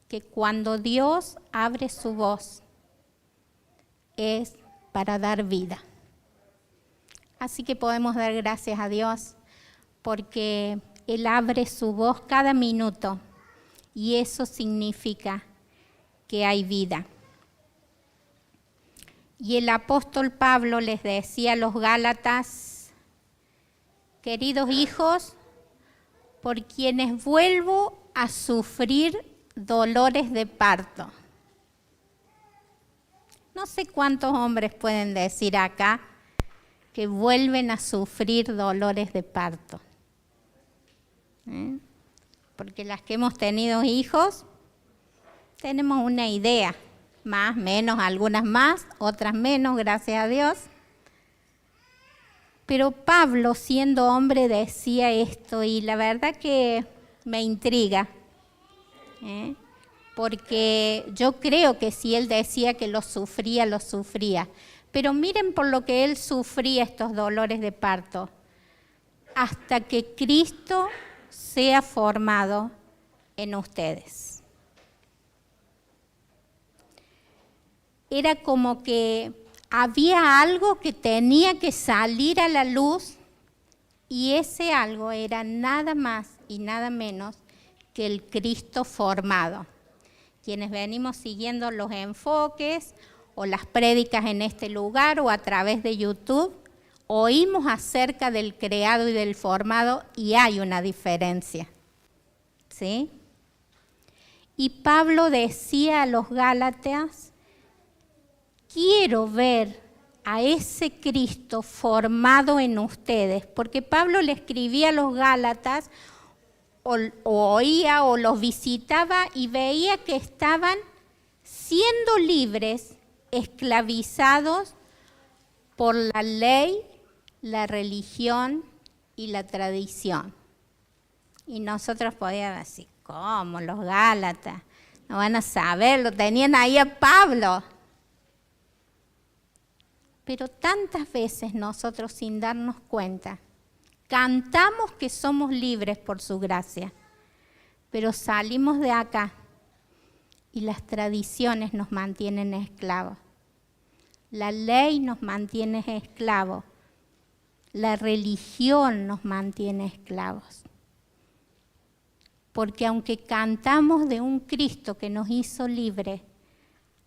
que cuando Dios abre su voz es para dar vida. Así que podemos dar gracias a Dios porque Él abre su voz cada minuto y eso significa que hay vida. Y el apóstol Pablo les decía a los Gálatas: queridos hijos, por quienes vuelvo a sufrir dolores de parto. No sé cuántos hombres pueden decir acá que vuelven a sufrir dolores de parto. Porque las que hemos tenido hijos, tenemos una idea, más, menos, algunas más, otras menos, gracias a Dios. Pero Pablo, siendo hombre, decía esto y la verdad que me intriga. Porque yo creo que si él decía que lo sufría, lo sufría. Pero miren por lo que él sufría estos dolores de parto. Hasta que Cristo sea formado en ustedes. Era como que había algo que tenía que salir a la luz y ese algo era nada más y nada menos que el Cristo formado. Quienes venimos siguiendo los enfoques o las prédicas en este lugar o a través de YouTube, oímos acerca del creado y del formado y hay una diferencia. ¿Sí? Y Pablo decía a los Gálatas: quiero ver a ese Cristo formado en ustedes, porque Pablo le escribía a los Gálatas o oía o los visitaba y veía que estaban siendo libres, esclavizados por la ley, la religión y la tradición. Y nosotros podíamos decir: ¿cómo? Los Gálatas no van a saber, lo tenían ahí a Pablo. Pero tantas veces nosotros, sin darnos cuenta, cantamos que somos libres por su gracia, pero salimos de acá y las tradiciones nos mantienen esclavos. La ley nos mantiene esclavos. La religión nos mantiene esclavos. Porque aunque cantamos de un Cristo que nos hizo libres,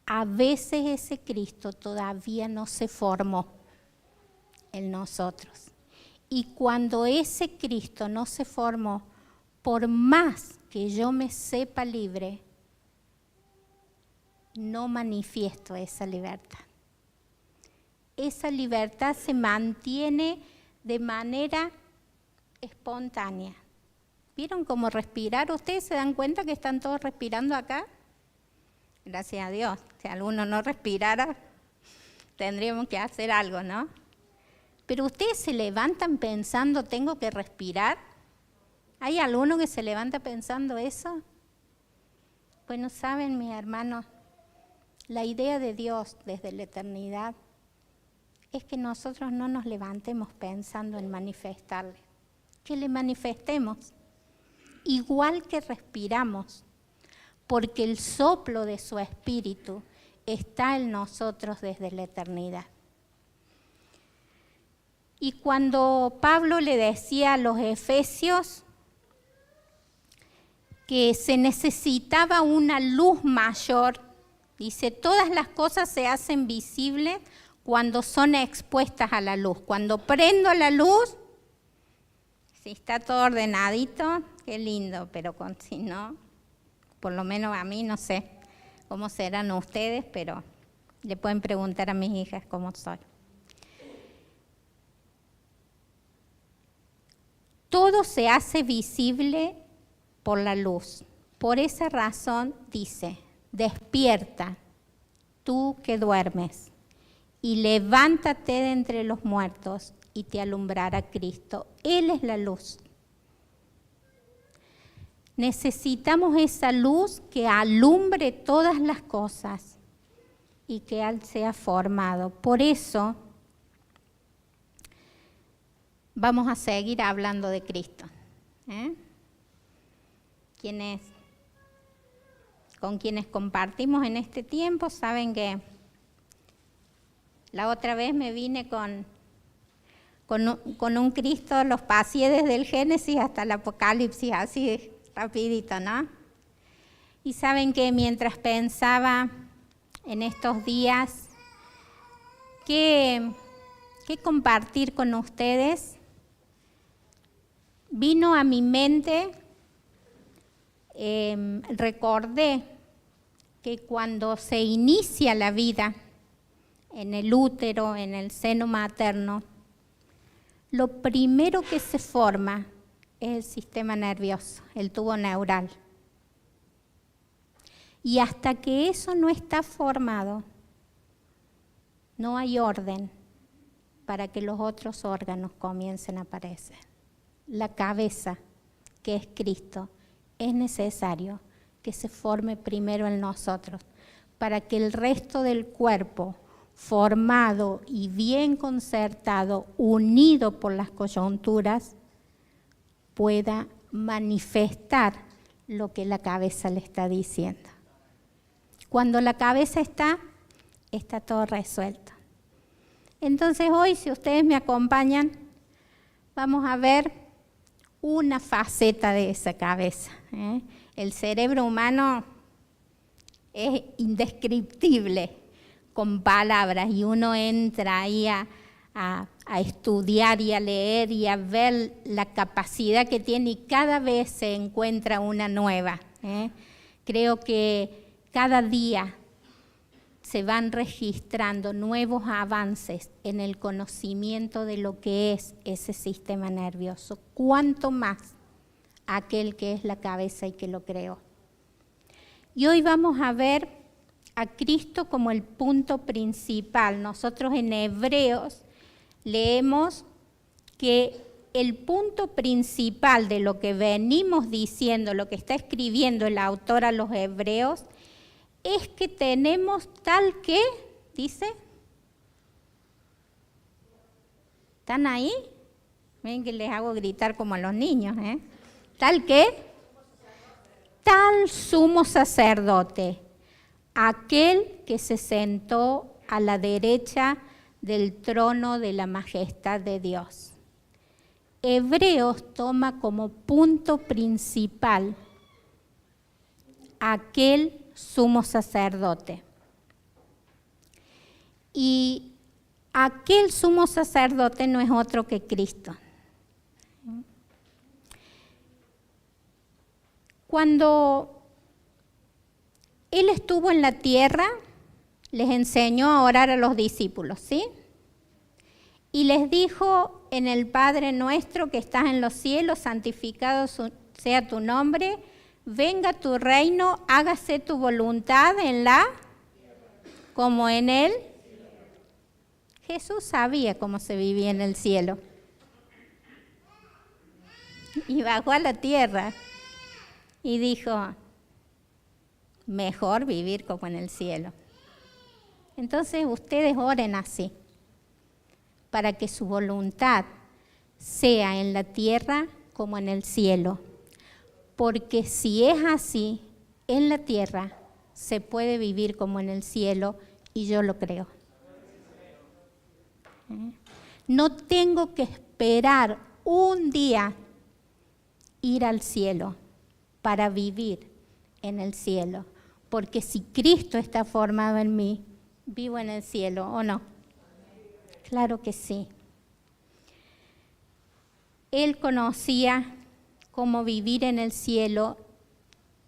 a veces ese Cristo todavía no se formó en nosotros. Y cuando ese Cristo no se formó, por más que yo me sepa libre, no manifiesto esa libertad. Esa libertad se mantiene de manera espontánea. ¿Vieron cómo respirar? ¿Ustedes se dan cuenta que están todos respirando acá? Gracias a Dios. Si alguno no respirara, tendríamos que hacer algo, ¿no? Pero ustedes se levantan pensando, ¿tengo que respirar? ¿Hay alguno que se levanta pensando eso? Bueno, saben, mis hermanos, la idea de Dios desde la eternidad es que nosotros no nos levantemos pensando en manifestarle, que le manifestemos, igual que respiramos, porque el soplo de su espíritu está en nosotros desde la eternidad. Y cuando Pablo le decía a los efesios que se necesitaba una luz mayor, dice, todas las cosas se hacen visibles cuando son expuestas a la luz. Cuando prendo la luz, si está todo ordenadito, qué lindo, pero si no, por lo menos a mí, no sé cómo serán ustedes, pero le pueden preguntar a mis hijas cómo soy. Todo se hace visible por la luz. Por esa razón dice, despierta, tú que duermes, y levántate de entre los muertos y te alumbrará Cristo. Él es la luz. Necesitamos esa luz que alumbre todas las cosas y que Él sea formado. Por eso vamos a seguir hablando de Cristo. ¿Quién es? con quienes compartimos en este tiempo saben que la otra vez me vine con un Cristo, los pasé desde el Génesis hasta el Apocalipsis, así rapidito, ¿no? Y saben que mientras pensaba en estos días qué compartir con ustedes, vino a mi mente, recordé que cuando se inicia la vida en el útero, en el seno materno, lo primero que se forma es el sistema nervioso, el tubo neural. Y hasta que eso no está formado, no hay orden para que los otros órganos comiencen a aparecer. La cabeza, que es Cristo, es necesario que se forme primero en nosotros, para que el resto del cuerpo, formado y bien concertado, unido por las coyunturas, pueda manifestar lo que la cabeza le está diciendo. Cuando la cabeza está todo resuelto. Entonces hoy, si ustedes me acompañan, vamos a ver una faceta de esa cabeza. El cerebro humano es indescriptible con palabras, y uno entra ahí a estudiar y a leer y a ver la capacidad que tiene, y cada vez se encuentra una nueva. Creo que cada día se van registrando nuevos avances en el conocimiento de lo que es ese sistema nervioso, cuanto más aquel que es la cabeza y que lo creó. Y hoy vamos a ver a Cristo como el punto principal. Nosotros en Hebreos leemos que el punto principal de lo que venimos diciendo, lo que está escribiendo el autor a los Hebreos, es que tenemos tal que, dice, ¿están ahí? Ven que les hago gritar como a los niños, Tal que, tal sumo sacerdote, aquel que se sentó a la derecha del trono de la majestad de Dios. Hebreos toma como punto principal aquel sumo sacerdote. Y aquel sumo sacerdote no es otro que Cristo. Cuando Él estuvo en la tierra, les enseñó a orar a los discípulos, ¿sí? Y les dijo en el Padre nuestro que estás en los cielos, santificado sea tu nombre, venga tu reino, hágase tu voluntad en la como en él. Jesús sabía cómo se vivía en el cielo. Y bajó a la tierra y dijo, mejor vivir como en el cielo. Entonces ustedes oren así, para que su voluntad sea en la tierra como en el cielo. Porque si es así, en la tierra se puede vivir como en el cielo, y yo lo creo. No tengo que esperar un día ir al cielo para vivir en el cielo, porque si Cristo está formado en mí, vivo en el cielo, ¿o no? Claro que sí. Él conocía cómo vivir en el cielo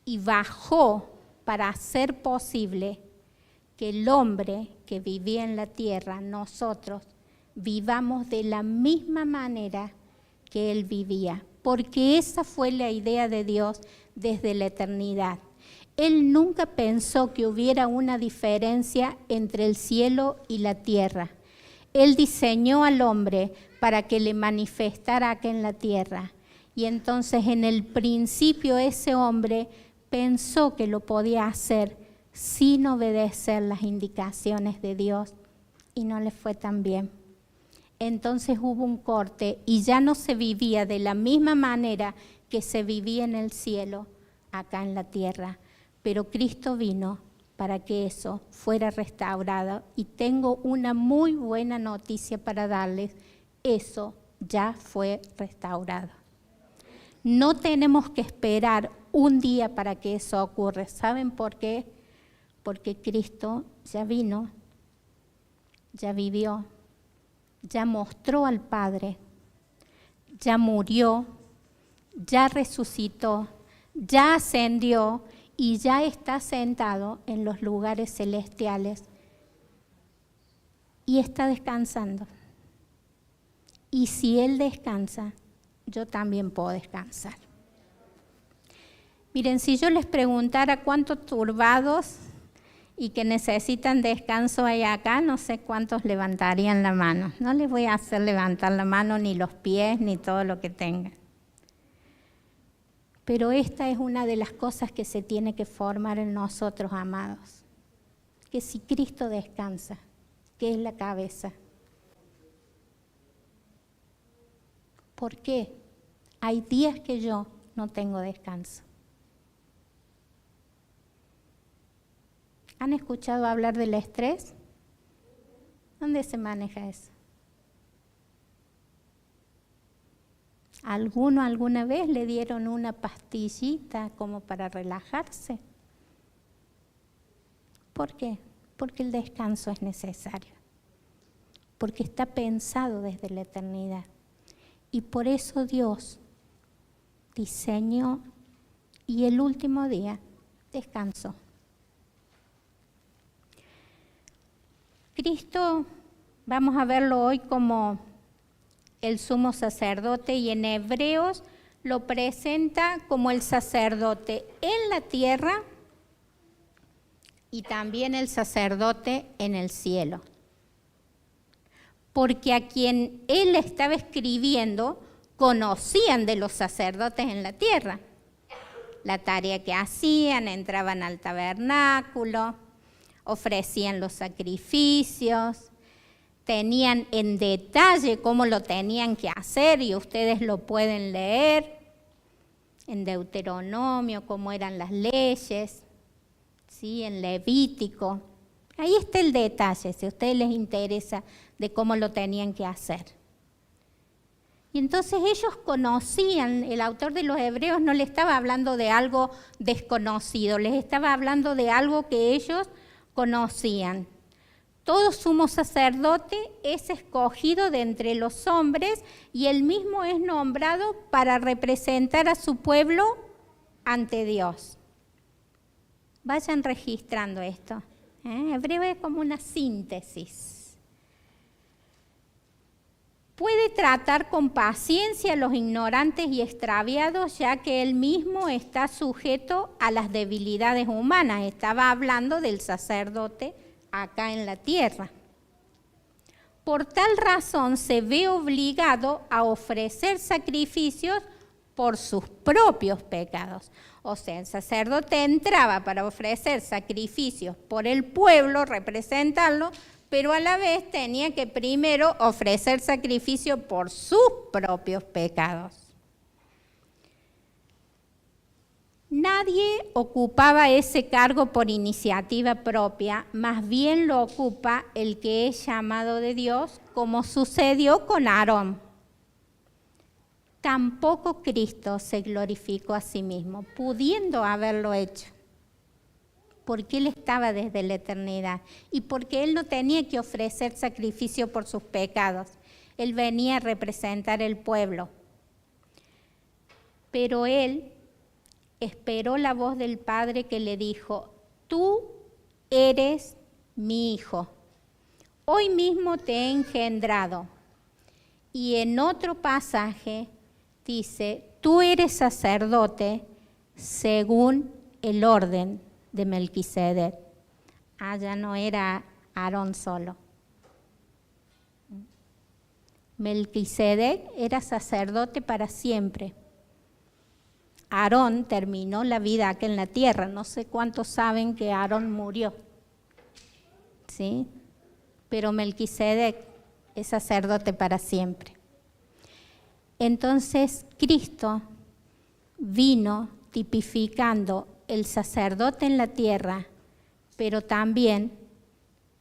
y bajó para hacer posible que el hombre que vivía en la tierra, nosotros, vivamos de la misma manera que Él vivía, porque esa fue la idea de Dios desde la eternidad. Él nunca pensó que hubiera una diferencia entre el cielo y la tierra. Él diseñó al hombre para que le manifestara acá en la tierra. Y entonces en el principio ese hombre pensó que lo podía hacer sin obedecer las indicaciones de Dios, y no le fue tan bien. Entonces hubo un corte y ya no se vivía de la misma manera que se vivía en el cielo, acá en la tierra. pero Cristo vino para que eso fuera restaurado. Y tengo una muy buena noticia para darles: eso ya fue restaurado. No tenemos que esperar un día para que eso ocurra. ¿Saben por qué? Porque Cristo ya vino, ya vivió, ya mostró al Padre, ya murió, ya resucitó, ya ascendió y ya está sentado en los lugares celestiales y está descansando. Y si Él descansa, yo también puedo descansar. Miren, si yo les preguntara cuántos turbados y que necesitan descanso hay acá, no sé cuántos levantarían la mano. No les voy a hacer levantar la mano ni los pies ni todo lo que tengan. Pero esta es una de las cosas que se tiene que formar en nosotros, amados. Que si Cristo descansa, que es la cabeza. ¿Por qué? Hay días que yo no tengo descanso. ¿Han escuchado hablar del estrés? ¿Dónde se maneja eso? ¿Alguno alguna vez le dieron una pastillita como para relajarse? ¿Por qué? Porque el descanso es necesario. Porque está pensado desde la eternidad. Y por eso Dios diseñó y el último día descansó. Cristo, vamos a verlo hoy como el sumo sacerdote, y en Hebreos lo presenta como el sacerdote en la tierra y también el sacerdote en el cielo. Porque a quien él estaba escribiendo conocían de los sacerdotes en la tierra. La tarea que hacían, entraban al tabernáculo, ofrecían los sacrificios, tenían en detalle cómo lo tenían que hacer, y ustedes lo pueden leer en Deuteronomio, cómo eran las leyes, ¿sí? En Levítico. Ahí está el detalle, si a ustedes les interesa, de cómo lo tenían que hacer. Y entonces ellos conocían, el autor de los Hebreos no le estaba hablando de algo desconocido, les estaba hablando de algo que ellos conocían. Todo sumo sacerdote es escogido de entre los hombres y él mismo es nombrado para representar a su pueblo ante Dios. Vayan registrando esto. Hebreo es como una síntesis. Puede tratar con paciencia a los ignorantes y extraviados, ya que él mismo está sujeto a las debilidades humanas. Estaba hablando del sacerdote acá en la tierra. Por tal razón se ve obligado a ofrecer sacrificios por sus propios pecados. O sea, el sacerdote entraba para ofrecer sacrificios por el pueblo, representarlo, pero a la vez tenía que primero ofrecer sacrificio por sus propios pecados. Nadie ocupaba ese cargo por iniciativa propia, más bien lo ocupa el que es llamado de Dios, como sucedió con Aarón. Tampoco Cristo se glorificó a sí mismo, pudiendo haberlo hecho, porque Él estaba desde la eternidad y porque Él no tenía que ofrecer sacrificio por sus pecados. Él venía a representar el pueblo. Pero Él esperó la voz del Padre que le dijo: tú eres mi Hijo, hoy mismo te he engendrado. Y en otro pasaje dice: tú eres sacerdote según el orden de Melquisedec. Ya no era Aarón solo. Melquisedec era sacerdote para siempre. Aarón terminó la vida aquí en la tierra. No sé cuántos saben que Aarón murió, ¿sí? Pero Melquisedec es sacerdote para siempre. Entonces Cristo vino tipificando el sacerdote en la tierra, pero también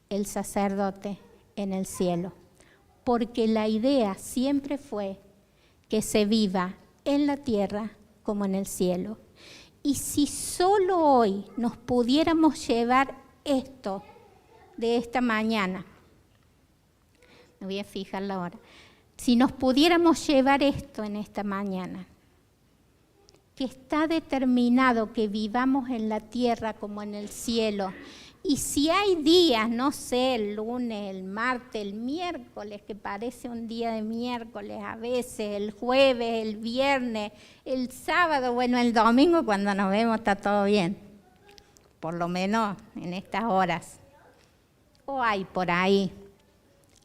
el sacerdote en el cielo. Porque la idea siempre fue que se viva en la tierra como en el cielo. Y si solo hoy nos pudiéramos llevar esto de esta mañana, me voy a fijar la hora, si nos pudiéramos llevar esto en esta mañana, que está determinado que vivamos en la tierra como en el cielo. Y si hay días, no sé, el lunes, el martes, el miércoles, que parece un día de miércoles a veces, el jueves, el viernes, el sábado, bueno, el domingo cuando nos vemos está todo bien, por lo menos en estas horas. O hay por ahí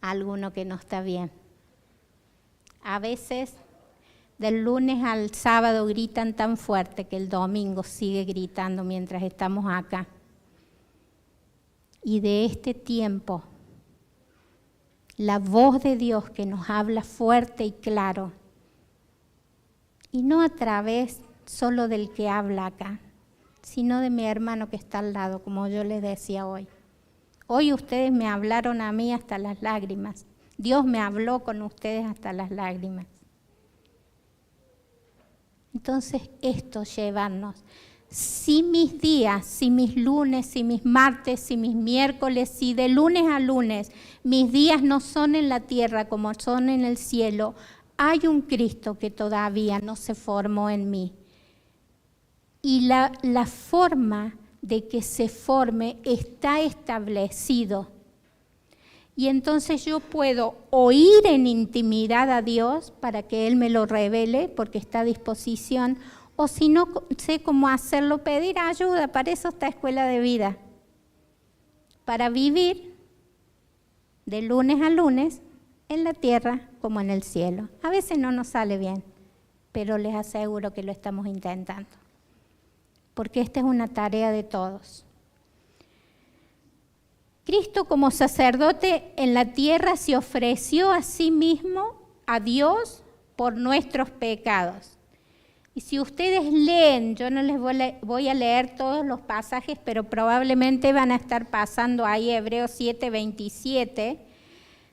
alguno que no está bien. A veces del lunes al sábado gritan tan fuerte que el domingo sigue gritando mientras estamos acá. Y de este tiempo, la voz de Dios que nos habla fuerte y claro, y no a través solo del que habla acá, sino de mi hermano que está al lado, como yo les decía hoy. Hoy ustedes me hablaron a mí hasta las lágrimas. Dios me habló con ustedes hasta las lágrimas. Entonces, esto llevarnos. Si mis días, si mis lunes, si mis martes, si mis miércoles, si de lunes a lunes mis días no son en la tierra como son en el cielo, hay un Cristo que todavía no se formó en mí. Y la forma de que se forme está establecido. Y entonces yo puedo oír en intimidad a Dios para que Él me lo revele, porque está a disposición. O si no sé cómo hacerlo, pedir ayuda. Para eso está Escuela de Vida. Para vivir de lunes a lunes en la tierra como en el cielo. A veces no nos sale bien, pero les aseguro que lo estamos intentando. Porque esta es una tarea de todos. Cristo como sacerdote en la tierra se ofreció a sí mismo, a Dios, por nuestros pecados. Y si ustedes leen, yo no les voy a leer todos los pasajes, pero probablemente van a estar pasando ahí Hebreos 7:27,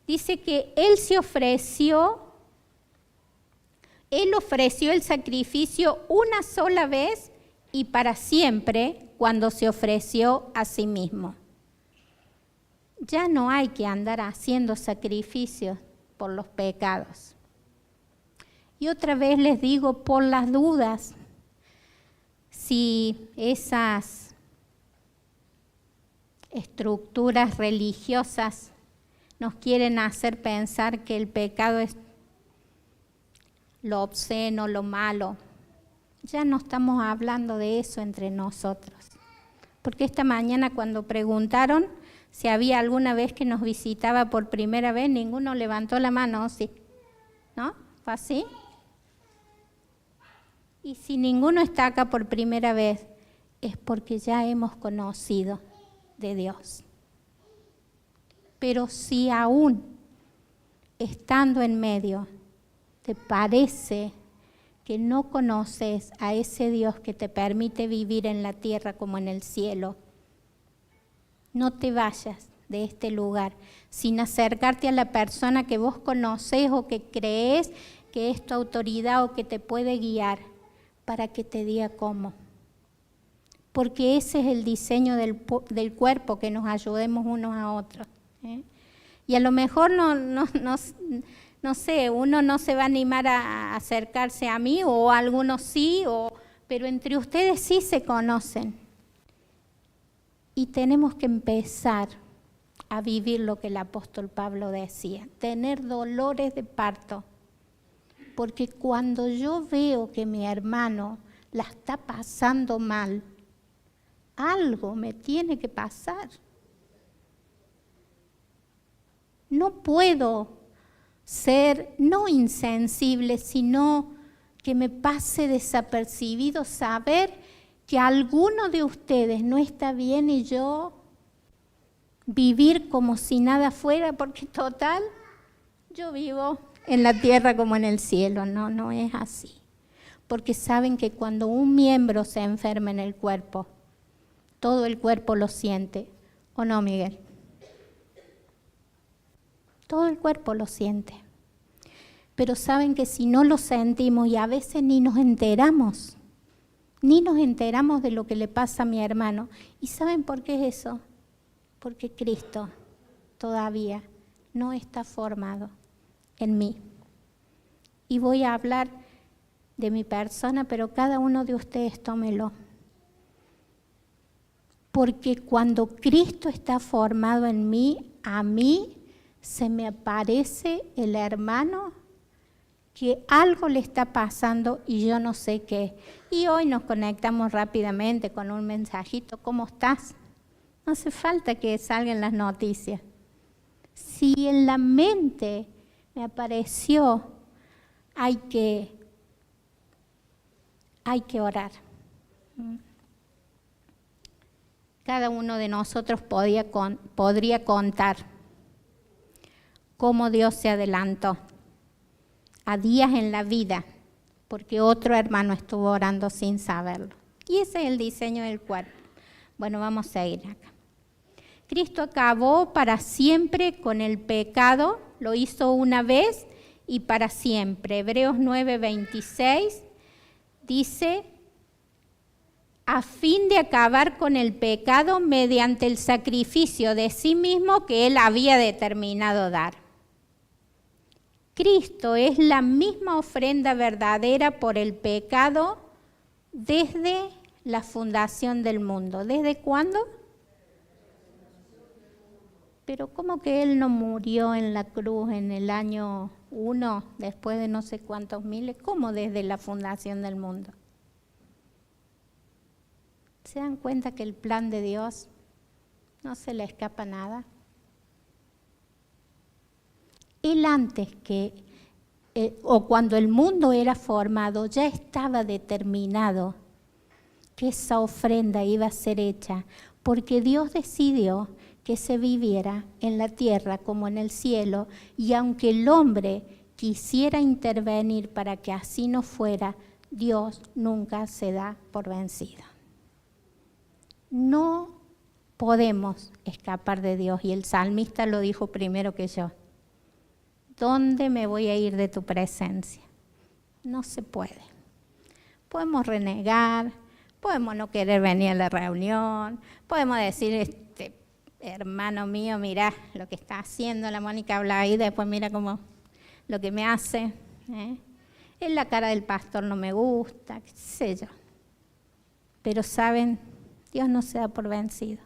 dice que Él ofreció el sacrificio una sola vez y para siempre cuando se ofreció a sí mismo. Ya no hay que andar haciendo sacrificios por los pecados. Y otra vez les digo, por las dudas, si esas estructuras religiosas nos quieren hacer pensar que el pecado es lo obsceno, lo malo, ya no estamos hablando de eso entre nosotros. Porque esta mañana cuando preguntaron si había alguna vez que nos visitaba por primera vez, ninguno levantó la mano, ¿sí? ¿No? ¿Fue así? Y si ninguno está acá por primera vez, es porque ya hemos conocido de Dios. Pero si aún estando en medio te parece que no conoces a ese Dios que te permite vivir en la tierra como en el cielo, no te vayas de este lugar sin acercarte a la persona que vos conocés o que crees que es tu autoridad o que te puede guiar para que te diga cómo. Porque ese es el diseño del cuerpo, que nos ayudemos unos a otros. Y a lo mejor no sé, uno no se va a animar a acercarse a mí, o algunos sí, pero entre ustedes sí se conocen. Y tenemos que empezar a vivir lo que el apóstol Pablo decía, tener dolores de parto. Porque cuando yo veo que mi hermano la está pasando mal, algo me tiene que pasar. No puedo ser no insensible, sino que me pase desapercibido saber que alguno de ustedes no está bien y yo vivir como si nada fuera, porque total, yo vivo en la tierra como en el cielo. No es así. porque saben que cuando un miembro se enferma en el cuerpo, todo el cuerpo lo siente. ¿O no, Miguel? Todo el cuerpo lo siente. Pero saben que si no lo sentimos, y a veces ni nos enteramos de lo que le pasa a mi hermano. ¿Y saben por qué es eso? Porque Cristo todavía no está formado en mí. Y voy a hablar de mi persona, pero cada uno de ustedes tómelo. Porque cuando Cristo está formado en mí, a mí se me aparece el hermano que algo le está pasando y yo no sé qué. Y hoy nos conectamos rápidamente con un mensajito, ¿cómo estás? No hace falta que salgan las noticias. Si en la mente me apareció, hay que orar. Cada uno de nosotros podría contar cómo Dios se adelantó a días en la vida, porque otro hermano estuvo orando sin saberlo. Y ese es el diseño del cuerpo. Bueno, vamos a ir acá. Cristo acabó para siempre con el pecado, lo hizo una vez y para siempre. Hebreos 9:26 dice, a fin de acabar con el pecado mediante el sacrificio de sí mismo que Él había determinado dar. Cristo es la misma ofrenda verdadera por el pecado desde la fundación del mundo. ¿Desde cuándo? Pero ¿cómo que Él no murió en la cruz en el año 1, después de no sé cuántos miles? ¿Cómo desde la fundación del mundo? ¿Se dan cuenta que el plan de Dios no se le escapa nada? Él antes o cuando el mundo era formado, ya estaba determinado que esa ofrenda iba a ser hecha, porque Dios decidió que se viviera en la tierra como en el cielo, y aunque el hombre quisiera intervenir para que así no fuera, Dios nunca se da por vencido. No podemos escapar de Dios, y el salmista lo dijo primero que yo. ¿Dónde me voy a ir de tu presencia? No se puede. Podemos renegar, podemos no querer venir a la reunión, podemos decir, hermano mío, mira lo que está haciendo, la Mónica habla ahí, después mira cómo lo que me hace. En la cara del pastor no me gusta, qué sé yo. Pero saben, Dios no se da por vencido,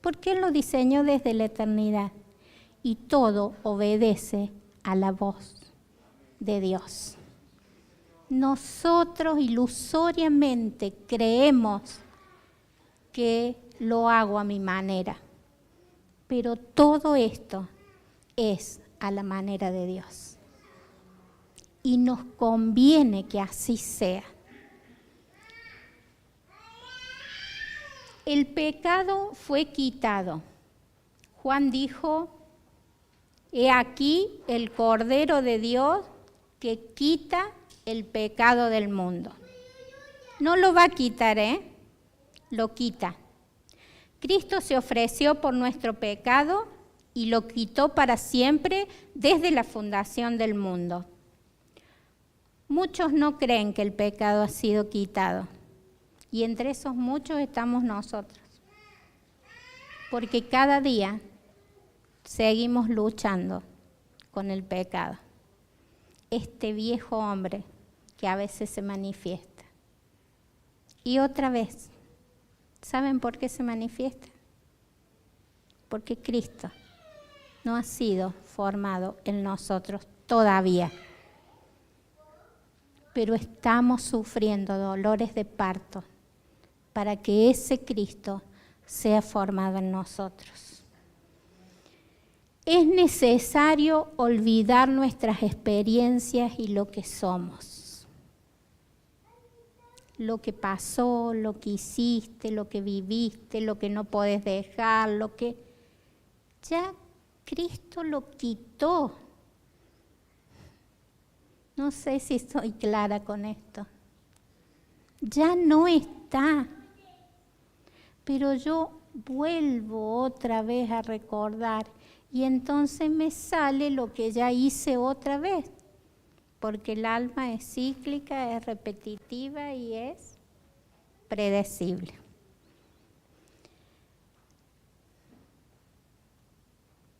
porque Él lo diseñó desde la eternidad y todo obedece a la voz de Dios. Nosotros ilusoriamente creemos que lo hago a mi manera, pero todo esto es a la manera de Dios. Y nos conviene que así sea. El pecado fue quitado. Juan dijo, he aquí el Cordero de Dios que quita el pecado del mundo. No lo va a quitar, lo quita. Cristo se ofreció por nuestro pecado y lo quitó para siempre desde la fundación del mundo. Muchos no creen que el pecado ha sido quitado, y entre esos muchos estamos nosotros, porque cada día seguimos luchando con el pecado. Este viejo hombre que a veces se manifiesta. Y otra vez, ¿saben por qué se manifiesta? Porque Cristo no ha sido formado en nosotros todavía. Pero estamos sufriendo dolores de parto para que ese Cristo sea formado en nosotros. Es necesario olvidar nuestras experiencias y lo que somos. Lo que pasó, lo que hiciste, lo que viviste, lo que no podés dejar, lo que ya Cristo lo quitó. No sé si estoy clara con esto. Ya no está. Pero yo vuelvo otra vez a recordar y entonces me sale lo que ya hice otra vez. Porque el alma es cíclica, es repetitiva y es predecible.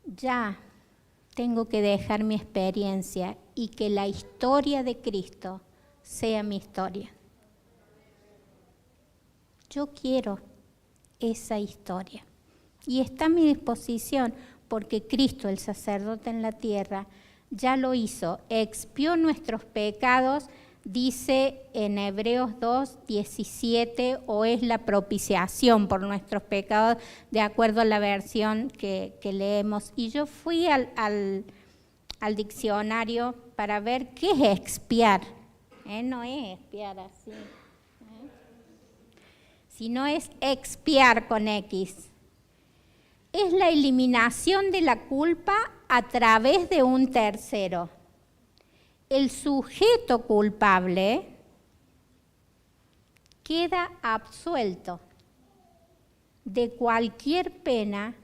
Ya tengo que dejar mi experiencia y que la historia de Cristo sea mi historia. Yo quiero esa historia. Y está a mi disposición porque Cristo, el sacerdote en la tierra, ya lo hizo, expió nuestros pecados, dice en Hebreos 2:17, o es la propiciación por nuestros pecados, de acuerdo a la versión que leemos. Y yo fui al diccionario para ver qué es expiar. No es expiar así, sino es expiar con X. Es la eliminación de la culpa a través de un tercero. El sujeto culpable queda absuelto de cualquier pena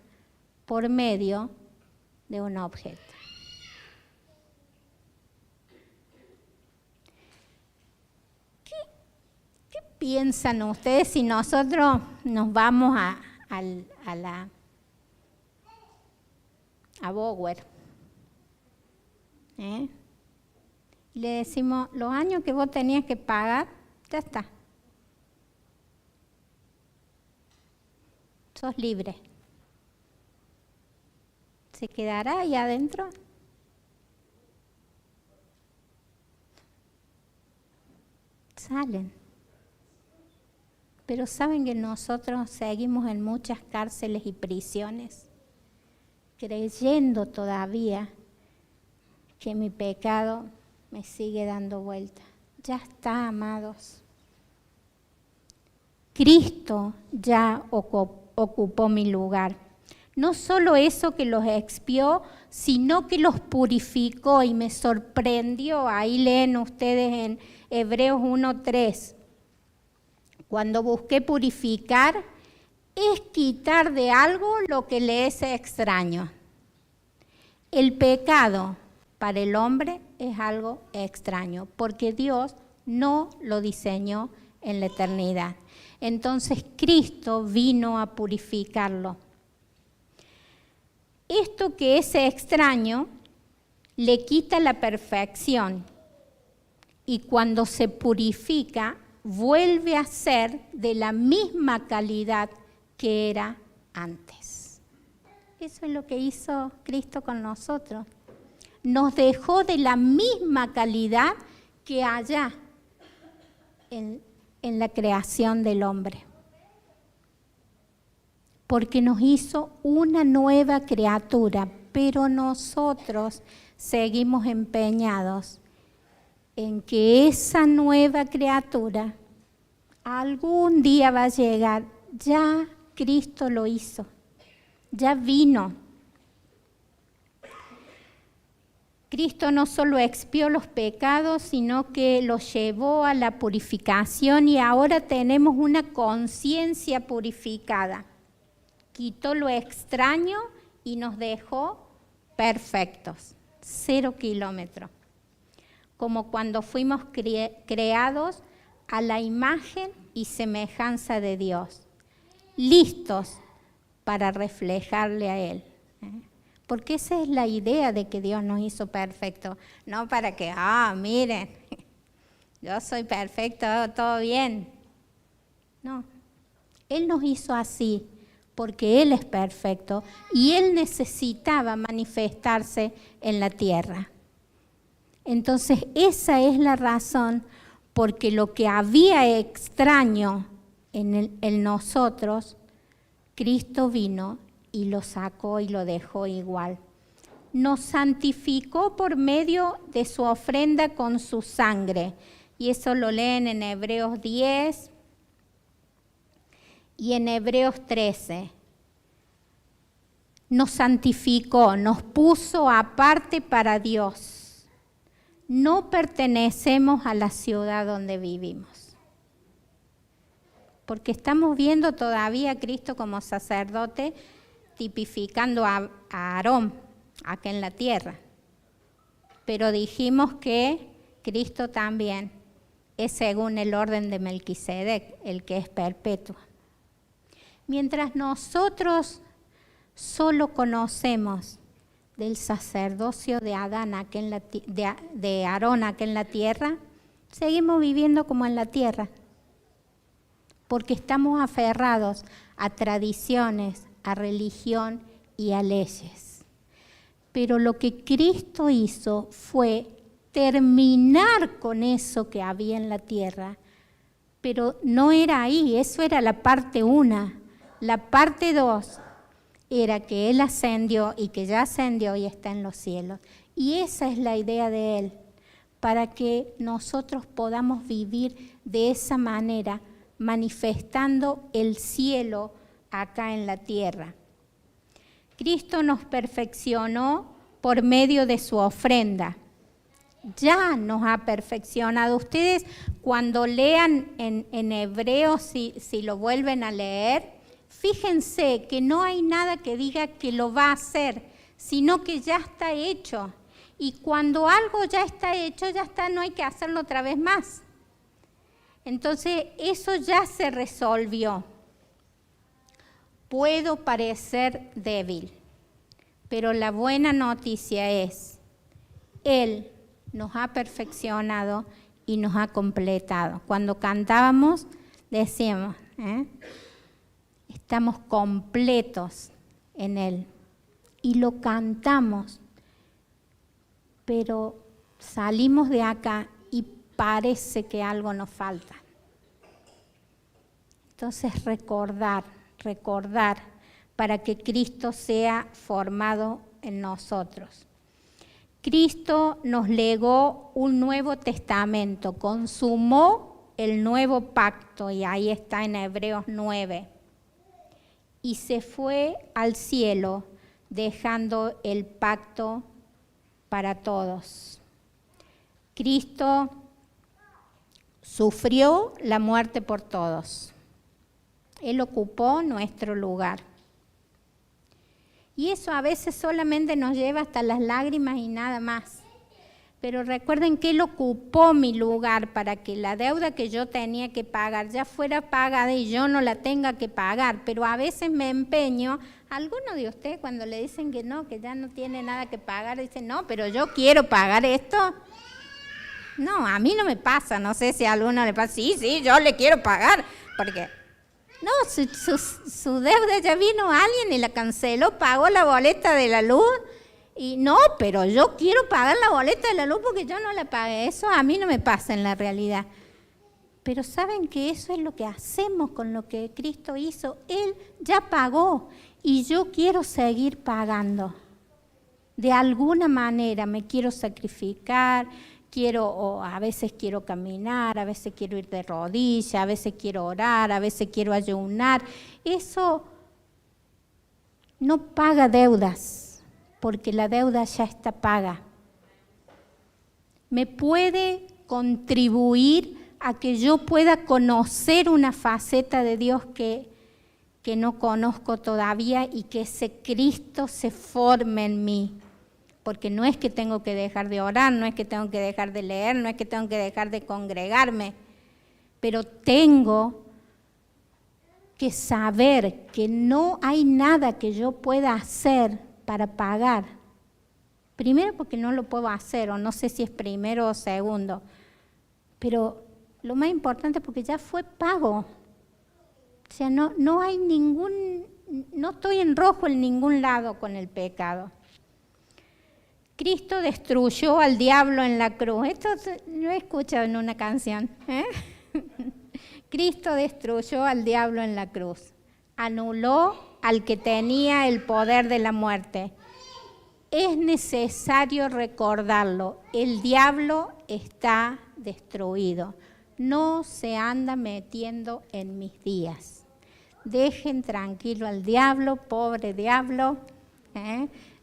por medio de un objeto. ¿Qué piensan ustedes si nosotros nos vamos a Bower? Y le decimos, los años que vos tenías que pagar, ya está. Sos libre. ¿Se quedará ahí adentro? Salen. Pero saben que nosotros seguimos en muchas cárceles y prisiones, creyendo todavía que mi pecado me sigue dando vuelta. Ya está, amados. Cristo ya ocupó mi lugar. No solo eso que los expió, sino que los purificó y me sorprendió. Ahí leen ustedes en Hebreos 1:3. Cuando busqué purificar, es quitar de algo lo que le es extraño. El pecado para el hombre es algo extraño, porque Dios no lo diseñó en la eternidad. Entonces Cristo vino a purificarlo. Esto que es extraño le quita la perfección y cuando se purifica vuelve a ser de la misma calidad que era antes. Eso es lo que hizo Cristo con nosotros. Nos dejó de la misma calidad que allá en la creación del hombre. Porque nos hizo una nueva criatura, pero nosotros seguimos empeñados en que esa nueva criatura algún día va a llegar. Ya Cristo lo hizo, ya vino. Cristo no solo expió los pecados, sino que los llevó a la purificación y ahora tenemos una conciencia purificada. Quitó lo extraño y nos dejó perfectos, 0 kilómetros. Como cuando fuimos creados a la imagen y semejanza de Dios, listos para reflejarle a Él. Porque esa es la idea de que Dios nos hizo perfectos, no para que, miren, yo soy perfecto, todo bien. No, Él nos hizo así porque Él es perfecto y Él necesitaba manifestarse en la tierra. Entonces esa es la razón porque lo que había extraño en nosotros, Cristo vino y lo sacó y lo dejó igual. Nos santificó por medio de su ofrenda con su sangre. Y eso lo leen en Hebreos 10 y en Hebreos 13. Nos santificó, nos puso aparte para Dios. no pertenecemos a la ciudad donde vivimos. Porque estamos viendo todavía a Cristo como sacerdote, tipificando a Aarón acá en la tierra. Pero dijimos que Cristo también es según el orden de Melquisedec, el que es perpetuo. Mientras nosotros solo conocemos del sacerdocio de Aarón acá en la tierra, seguimos viviendo como en la tierra, porque estamos aferrados a tradiciones, a religión y a leyes. Pero lo que Cristo hizo fue terminar con eso que había en la tierra, pero no era ahí, eso era la parte 1. La parte 2 era que Él ascendió y que ya ascendió y está en los cielos. Y esa es la idea de Él, para que nosotros podamos vivir de esa manera, manifestando el cielo acá en la tierra. Cristo nos perfeccionó por medio de su ofrenda. Ya nos ha perfeccionado. Ustedes cuando lean en Hebreos, si lo vuelven a leer, fíjense que no hay nada que diga que lo va a hacer, sino que ya está hecho. Y cuando algo ya está hecho, ya está, no hay que hacerlo otra vez más. Entonces, eso ya se resolvió. Puedo parecer débil, pero la buena noticia es, Él nos ha perfeccionado y nos ha completado. Cuando cantábamos, decíamos, estamos completos en Él. Y lo cantamos, pero salimos de acá y parece que algo nos falta. Entonces recordar para que Cristo sea formado en nosotros. Cristo nos legó un nuevo testamento, consumó el nuevo pacto, y ahí está en Hebreos 9. Y se fue al cielo dejando el pacto para todos. Cristo sufrió la muerte por todos. Él ocupó nuestro lugar. Y eso a veces solamente nos lleva hasta las lágrimas y nada más. Pero recuerden que Él ocupó mi lugar para que la deuda que yo tenía que pagar ya fuera pagada y yo no la tenga que pagar. Pero a veces me empeño, algunos de ustedes cuando le dicen que no, que ya no tiene nada que pagar, dicen, no, pero yo quiero pagar esto. No, a mí no me pasa, no sé si a alguno le pasa, sí, yo le quiero pagar, porque... No, su deuda ya vino alguien y la canceló, pagó la boleta de la luz. Y no, pero yo quiero pagar la boleta de la luz porque yo no la pagué. Eso a mí no me pasa en la realidad. Pero saben que eso es lo que hacemos con lo que Cristo hizo. Él ya pagó y yo quiero seguir pagando. De alguna manera me quiero sacrificar, o a veces quiero caminar, a veces quiero ir de rodillas, a veces quiero orar, a veces quiero ayunar. Eso no paga deudas, porque la deuda ya está paga. Me puede contribuir a que yo pueda conocer una faceta de Dios que no conozco todavía y que ese Cristo se forme en mí. Porque no es que tengo que dejar de orar, no es que tengo que dejar de leer, no es que tengo que dejar de congregarme, pero tengo que saber que no hay nada que yo pueda hacer para pagar. Primero porque no lo puedo hacer, o no sé si es primero o segundo, pero lo más importante es porque ya fue pago. O sea, no hay no estoy en rojo en ningún lado con el pecado. Cristo destruyó al diablo en la cruz. Esto lo he escuchado en una canción. Cristo destruyó al diablo en la cruz. Anuló al que tenía el poder de la muerte. Es necesario recordarlo. El diablo está destruido. No se anda metiendo en mis días. Dejen tranquilo al diablo, pobre diablo.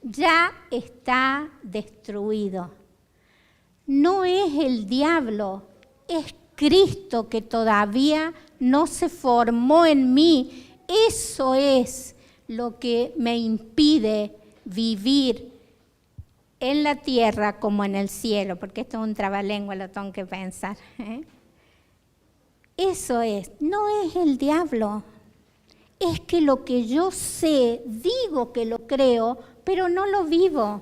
Ya está destruido. no es el diablo, es Cristo que todavía no se formó en mí. Eso es lo que me impide vivir en la tierra como en el cielo, porque esto es un trabalengua, lo tengo que pensar. Eso es, no es el diablo. Es que lo que yo sé, digo que lo creo, pero no lo vivo.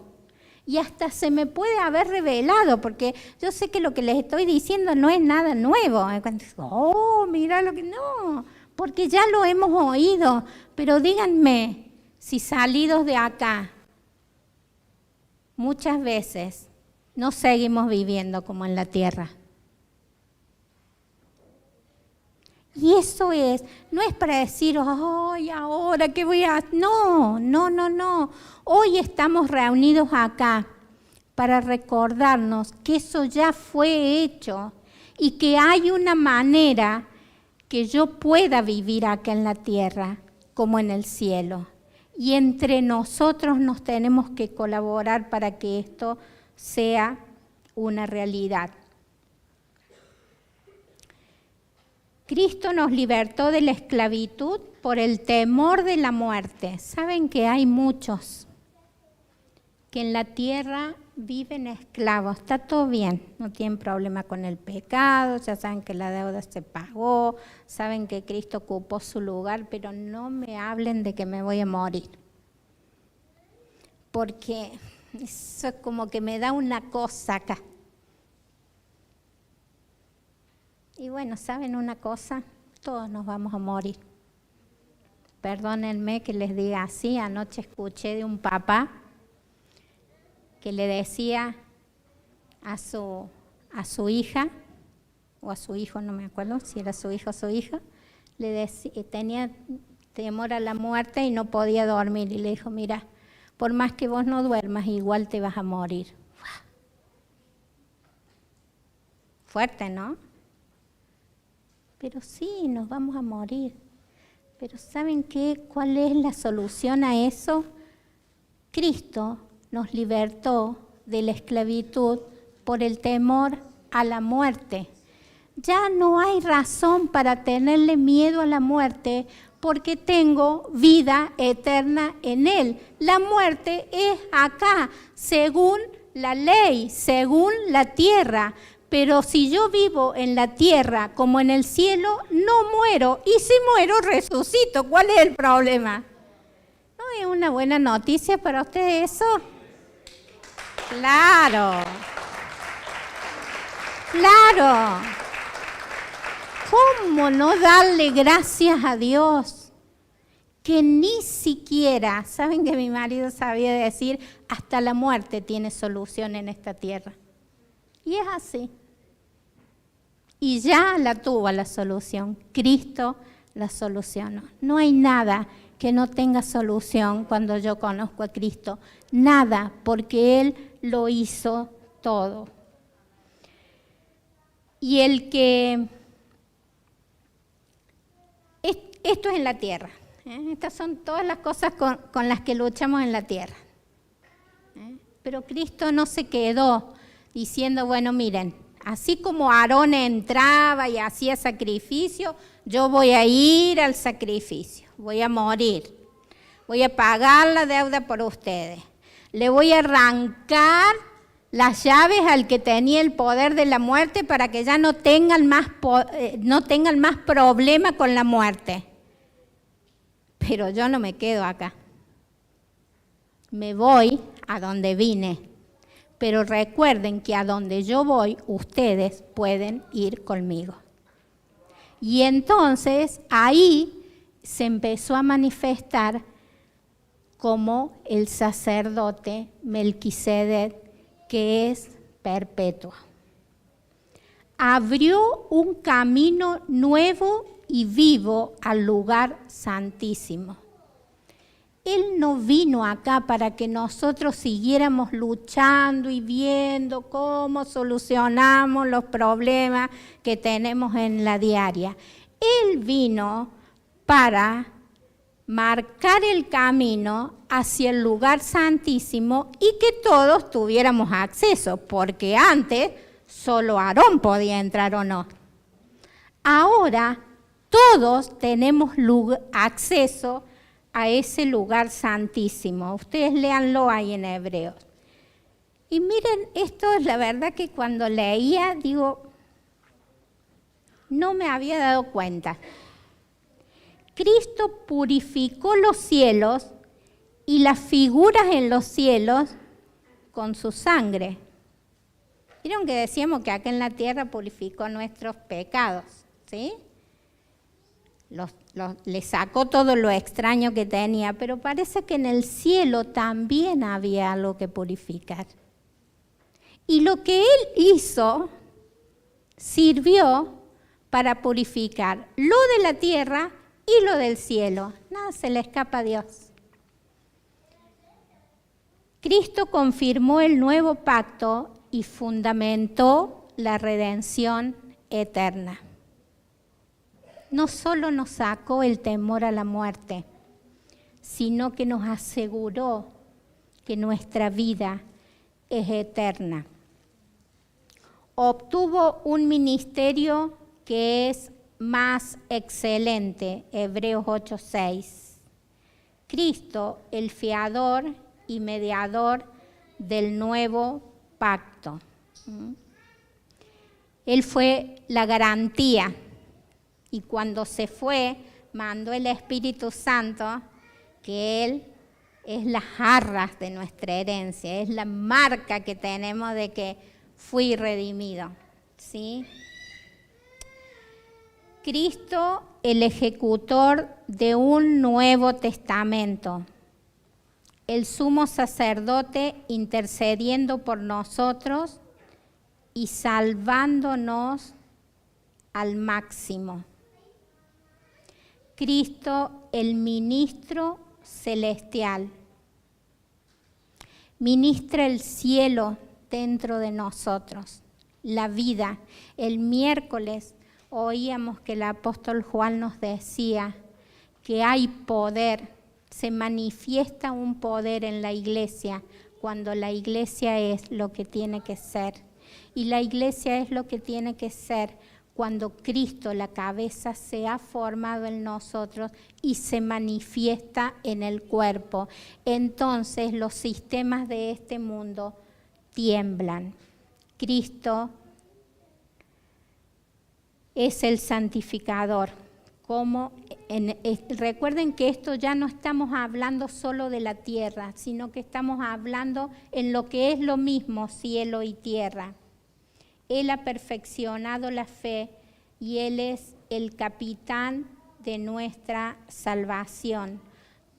Y hasta se me puede haber revelado, porque yo sé que lo que les estoy diciendo no es nada nuevo. Oh, mira lo que... No, porque ya lo hemos oído. Pero díganme, si salidos de acá, muchas veces no seguimos viviendo como en la tierra. Y eso no es para decir, ay, ahora qué voy a... No. Hoy estamos reunidos acá para recordarnos que eso ya fue hecho y que hay una manera que yo pueda vivir acá en la tierra como en el cielo. Y entre nosotros nos tenemos que colaborar para que esto sea una realidad. Cristo nos libertó de la esclavitud por el temor de la muerte. Saben que hay muchos que en la tierra viven esclavos. Está todo bien, no tienen problema con el pecado, ya saben que la deuda se pagó, saben que Cristo ocupó su lugar, pero no me hablen de que me voy a morir. Porque eso es como que me da una cosa acá. Y bueno, ¿saben una cosa? Todos nos vamos a morir. Perdónenme que les diga así, anoche escuché de un papá que le decía a su hija, o a su hijo, no me acuerdo si era su hijo o su hija, le decía, tenía temor a la muerte y no podía dormir. Y le dijo, mira, por más que vos no duermas, igual te vas a morir. Fuerte, ¿no? Pero sí, nos vamos a morir. Pero ¿saben qué? ¿Cuál es la solución a eso? Cristo nos libertó de la esclavitud por el temor a la muerte. Ya no hay razón para tenerle miedo a la muerte porque tengo vida eterna en Él. La muerte es acá, según la ley, según la tierra. Pero si yo vivo en la tierra como en el cielo, no muero. Y si muero, resucito. ¿Cuál es el problema? ¿No es una buena noticia para ustedes eso? Claro. Claro. ¿Cómo no darle gracias a Dios? Que ni siquiera, saben que mi marido sabía decir, hasta la muerte tiene solución en esta tierra. Y es así. Y ya la tuvo la solución. Cristo la solucionó. No hay nada que no tenga solución cuando yo conozco a Cristo. Nada, porque Él lo hizo todo. Y el que... Esto es en la tierra. Estas son todas las cosas con las que luchamos en la tierra. Pero Cristo no se quedó diciendo, bueno, miren, así como Aarón entraba y hacía sacrificio, yo voy a ir al sacrificio, voy a morir, voy a pagar la deuda por ustedes. Le voy a arrancar las llaves al que tenía el poder de la muerte para que ya no tengan más problema con la muerte. Pero yo no me quedo acá. Me voy a donde vine. Pero recuerden que a donde yo voy, ustedes pueden ir conmigo. Y entonces ahí se empezó a manifestar como el sacerdote Melquisedec, que es perpetuo. Abrió un camino nuevo y vivo al lugar santísimo. Él no vino acá para que nosotros siguiéramos luchando y viendo cómo solucionamos los problemas que tenemos en la diaria. Él vino para marcar el camino hacia el lugar santísimo y que todos tuviéramos acceso, porque antes solo Aarón podía entrar o no. Ahora todos tenemos acceso a ese lugar santísimo. Ustedes léanlo ahí en Hebreos. Y miren, esto es la verdad que cuando leía, digo, no me había dado cuenta. Cristo purificó los cielos y las figuras en los cielos con su sangre. Vieron que decíamos que acá en la tierra purificó nuestros pecados, ¿sí? Le sacó todo lo extraño que tenía, pero parece que en el cielo también había algo que purificar. Y lo que Él hizo sirvió para purificar lo de la tierra y lo del cielo. Nada se le escapa a Dios. Cristo confirmó el nuevo pacto y fundamentó la redención eterna. No solo nos sacó el temor a la muerte, sino que nos aseguró que nuestra vida es eterna. Obtuvo un ministerio que es más excelente, Hebreos 8:6. Cristo, el fiador y mediador del nuevo pacto. Él fue la garantía y cuando se fue, mandó el Espíritu Santo, que Él es las arras de nuestra herencia, es la marca que tenemos de que fui redimido, ¿sí? Cristo, el ejecutor de un nuevo testamento, el sumo sacerdote intercediendo por nosotros y salvándonos al máximo. Cristo, el ministro celestial, ministra el cielo dentro de nosotros, la vida. El miércoles oíamos que el apóstol Juan nos decía que hay poder, se manifiesta un poder en la iglesia cuando la iglesia es lo que tiene que ser. Y la iglesia es lo que tiene que ser cuando Cristo, la cabeza, se ha formado en nosotros y se manifiesta en el cuerpo. Entonces los sistemas de este mundo tiemblan. Cristo es el santificador. Recuerden que esto ya no estamos hablando solo de la tierra, sino que estamos hablando en lo que es lo mismo, cielo y tierra. Él ha perfeccionado la fe y Él es el capitán de nuestra salvación.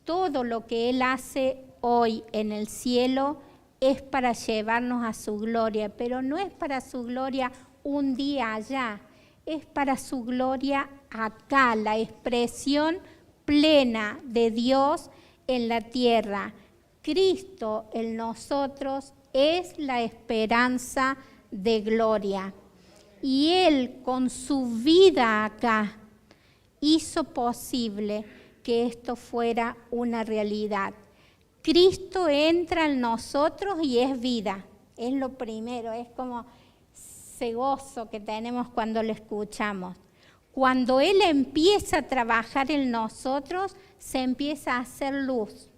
Todo lo que Él hace hoy en el cielo es para llevarnos a su gloria, pero no es para su gloria un día allá, es para su gloria acá, la expresión plena de Dios en la tierra. Cristo en nosotros es la esperanza de gloria. Y Él con su vida acá hizo posible que esto fuera una realidad. Cristo entra en nosotros y es vida. Es lo primero, es como ese gozo que tenemos cuando lo escuchamos. Cuando Él empieza a trabajar en nosotros, se empieza a hacer luz.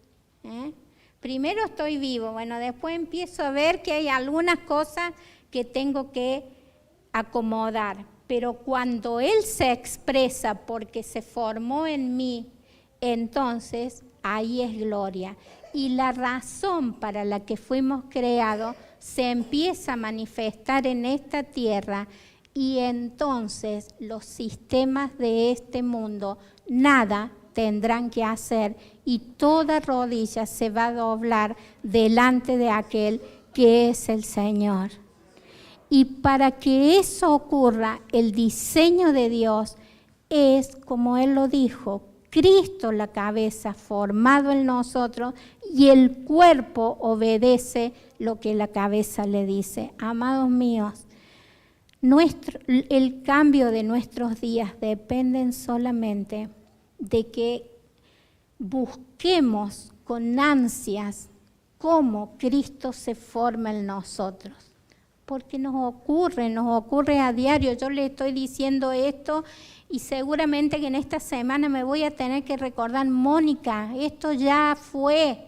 Primero estoy vivo, bueno, después empiezo a ver que hay algunas cosas que tengo que acomodar. Pero cuando Él se expresa porque se formó en mí, entonces ahí es gloria. Y la razón para la que fuimos creados se empieza a manifestar en esta tierra y entonces los sistemas de este mundo nada tendrán que hacer y toda rodilla se va a doblar delante de aquel que es el Señor. Y para que eso ocurra, el diseño de Dios es, como Él lo dijo, Cristo la cabeza formado en nosotros y el cuerpo obedece lo que la cabeza le dice. Amados míos, el cambio de nuestros días depende solamente de que busquemos con ansias cómo Cristo se forma en nosotros. Porque nos ocurre a diario. Yo le estoy diciendo esto y seguramente que en esta semana me voy a tener que recordar, Mónica, esto ya fue.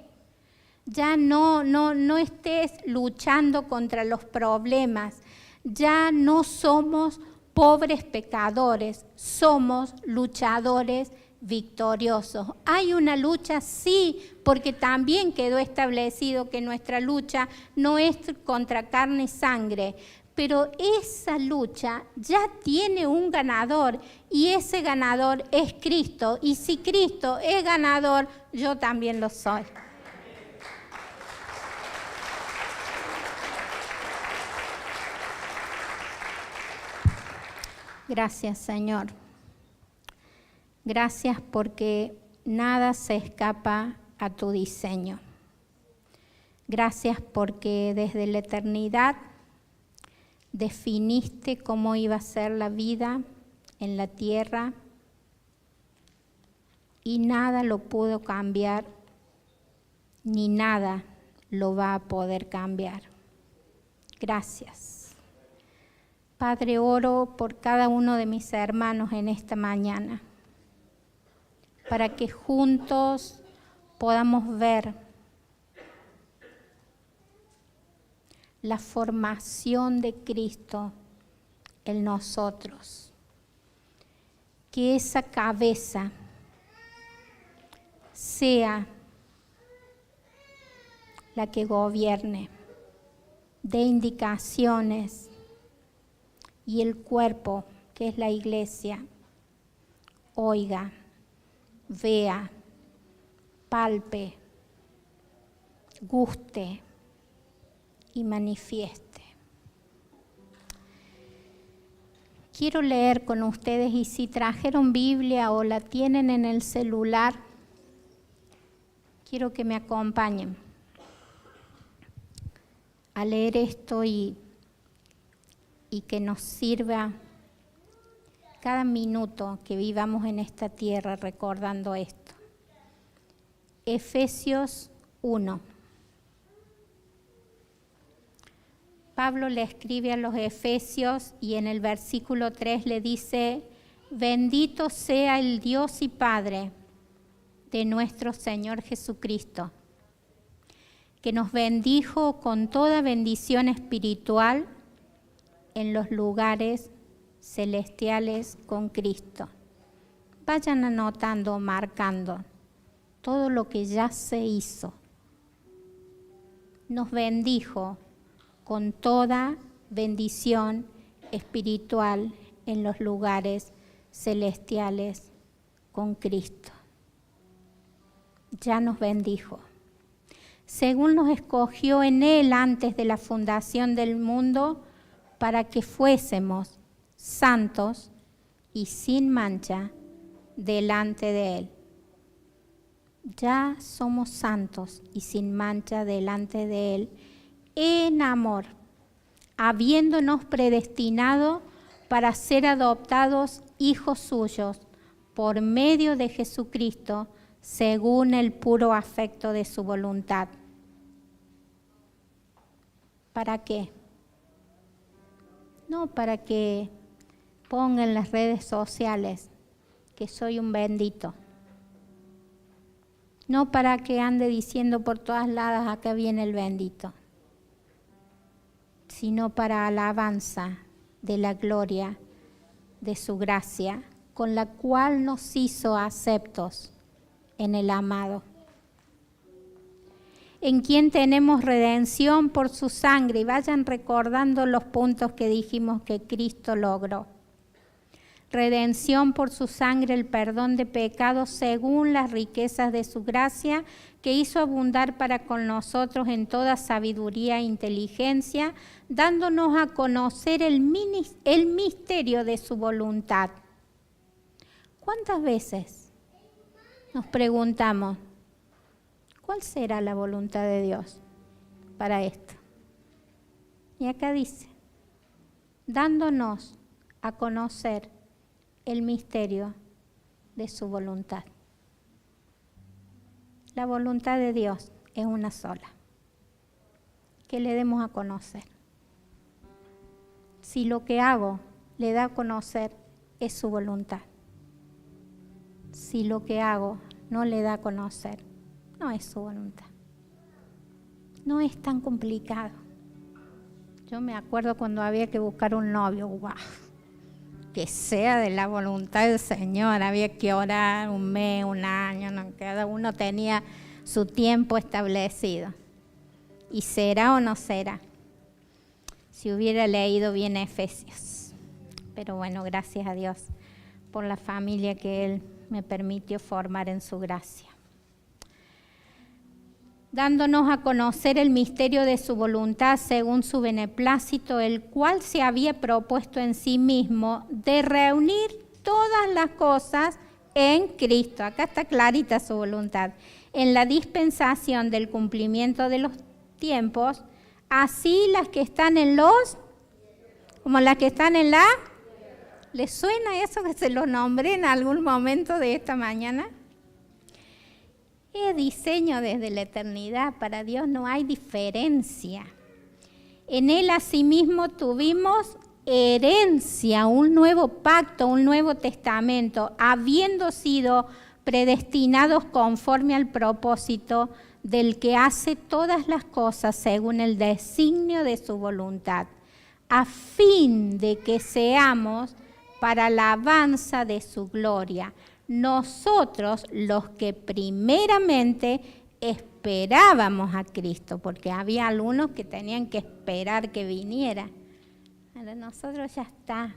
Ya no estés luchando contra los problemas. Ya no somos pobres pecadores, somos luchadores victoriosos. ¿Hay una lucha? Sí, porque también quedó establecido que nuestra lucha no es contra carne y sangre, pero esa lucha ya tiene un ganador y ese ganador es Cristo. Y si Cristo es ganador, yo también lo soy. Gracias, Señor. Gracias porque nada se escapa a tu diseño. Gracias porque desde la eternidad definiste cómo iba a ser la vida en la tierra y nada lo pudo cambiar, ni nada lo va a poder cambiar. Gracias. Padre, oro por cada uno de mis hermanos en esta mañana, para que juntos podamos ver la formación de Cristo en nosotros. Que esa cabeza sea la que gobierne, dé indicaciones, y el cuerpo, que es la iglesia, oiga, vea, palpe, guste y manifieste. Quiero leer con ustedes, y si trajeron Biblia o la tienen en el celular, quiero que me acompañen a leer esto y que nos sirva cada minuto que vivamos en esta tierra recordando esto. Efesios 1. Pablo le escribe a los Efesios y en el versículo 3 le dice: bendito sea el Dios y Padre de nuestro Señor Jesucristo, que nos bendijo con toda bendición espiritual en los lugares celestiales con Cristo. Vayan anotando, marcando todo lo que ya se hizo. Nos bendijo con toda bendición espiritual en los lugares celestiales con Cristo. Ya nos bendijo. Según nos escogió en Él antes de la fundación del mundo, para que fuésemos santos y sin mancha delante de Él. Ya somos santos y sin mancha delante de Él en amor, habiéndonos predestinado para ser adoptados hijos suyos por medio de Jesucristo, según el puro afecto de su voluntad. ¿Para qué? No para que ponga en las redes sociales que soy un bendito. No para que ande diciendo por todas lados acá viene el bendito. Sino para alabanza de la gloria de su gracia, con la cual nos hizo aceptos en el amado, en quien tenemos redención por su sangre. Y vayan recordando los puntos que dijimos que Cristo logró. Redención por su sangre, el perdón de pecados según las riquezas de su gracia, que hizo abundar para con nosotros en toda sabiduría e inteligencia, dándonos a conocer el misterio de su voluntad. ¿Cuántas veces nos preguntamos, ¿cuál será la voluntad de Dios para esto? Y acá dice, dándonos a conocer el misterio de su voluntad. La voluntad de Dios es una sola, que le demos a conocer. Si lo que hago le da a conocer, es su voluntad. Si lo que hago no le da a conocer, no es su voluntad. No es tan complicado. Yo me acuerdo cuando había que buscar un novio, ¡guau! Que sea de la voluntad del Señor, había que orar un mes, un año, ¿no? Cada uno tenía su tiempo establecido. ¿Y será o no será? Si hubiera leído bien Efesios. Pero bueno, gracias a Dios por la familia que Él me permitió formar en su gracia. Dándonos a conocer el misterio de su voluntad según su beneplácito, el cual se había propuesto en sí mismo de reunir todas las cosas en Cristo. Acá está clarita su voluntad. En la dispensación del cumplimiento de los tiempos, así las que están en los, como las que están en la... ¿Les suena eso que se lo nombré en algún momento de esta mañana? Es diseño desde la eternidad, para Dios no hay diferencia. En Él asimismo tuvimos herencia, un nuevo pacto, un nuevo testamento, habiendo sido predestinados conforme al propósito del que hace todas las cosas según el designio de su voluntad, a fin de que seamos para la alabanza de su gloria. Nosotros, los que primeramente esperábamos a Cristo, porque había algunos que tenían que esperar que viniera. Pero nosotros ya está.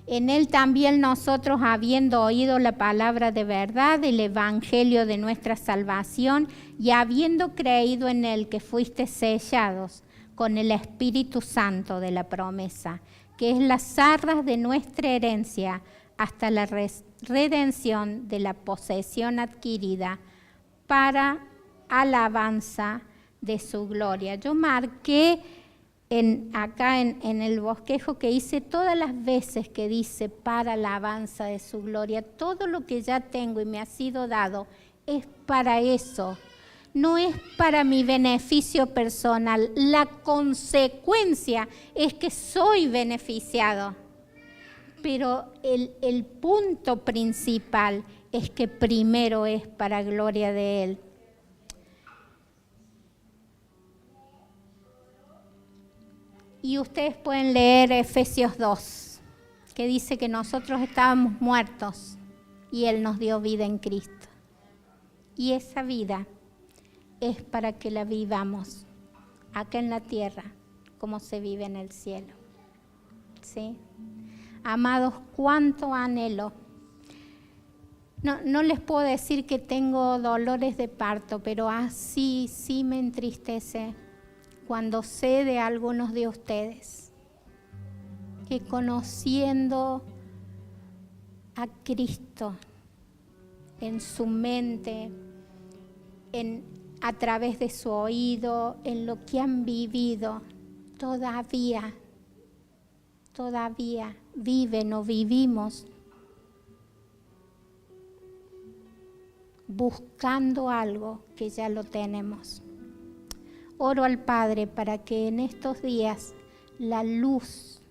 En Él también nosotros, habiendo oído la palabra de verdad, el evangelio de nuestra salvación, y habiendo creído en Él, que fuiste sellados con el Espíritu Santo de la promesa, que es las arras de nuestra herencia, hasta la redención de la posesión adquirida para alabanza de su gloria. Yo marqué acá en el bosquejo que hice todas las veces que dice para alabanza de su gloria. Todo lo que ya tengo y me ha sido dado es para eso. No es para mi beneficio personal. La consecuencia es que soy beneficiado. Pero el punto principal es que primero es para gloria de Él. Y ustedes pueden leer Efesios 2, que dice que nosotros estábamos muertos y Él nos dio vida en Cristo. Y esa vida es para que la vivamos acá en la tierra como se vive en el cielo. ¿Sí? Amados, cuánto anhelo. No les puedo decir que tengo dolores de parto, pero así sí me entristece cuando sé de algunos de ustedes que conociendo a Cristo en su mente, a través de su oído, en lo que han vivido, todavía viven o vivimos buscando algo que ya lo tenemos. Oro al Padre para que en estos días la luz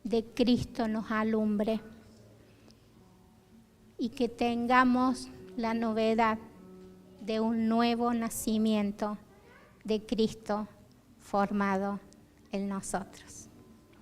de Cristo nos alumbre y que tengamos la novedad de un nuevo nacimiento de Cristo formado en nosotros.